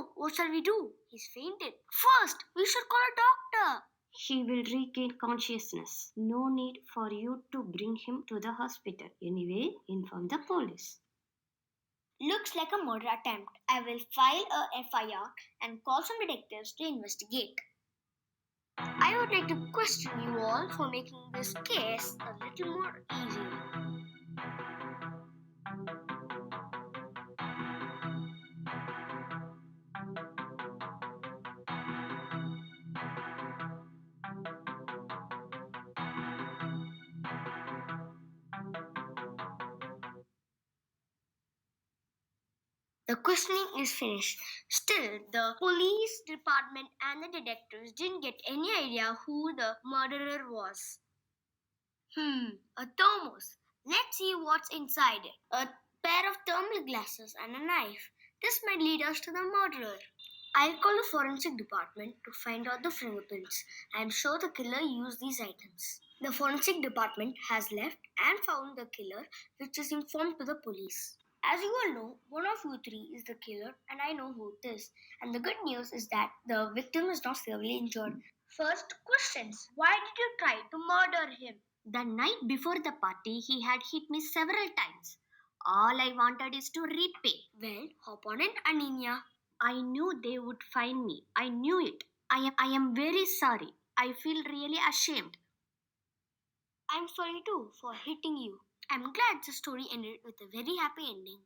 no, what shall we do? He's fainted. First, we should call a doctor. He will regain consciousness. No need for you to bring him to the hospital. Anyway, inform the police. Looks like a murder attempt. I will file a FIR and call some detectives to investigate. I would like to question you all for making this case a little more easy. The questioning is finished. Still, the police department and the detectives didn't get any idea who the murderer was. A thermos. Let's see what's inside it. A pair of thermal glasses and a knife. This might lead us to the murderer. I'll call the forensic department to find out the fingerprints. I'm sure the killer used these items. The forensic department has left and found the killer, which is informed to the police. As you all know, one of you three is the killer, and I know who it is. And the good news is that the victim is not severely injured. First questions. Why did you try to murder him? The night before the party, he had hit me several times. All I wanted is to repay. Well, hop on it, Aninia. I knew they would find me. I knew it. I am very sorry. I feel really ashamed. I'm sorry too for hitting you. I'm glad the story ended with a very happy ending.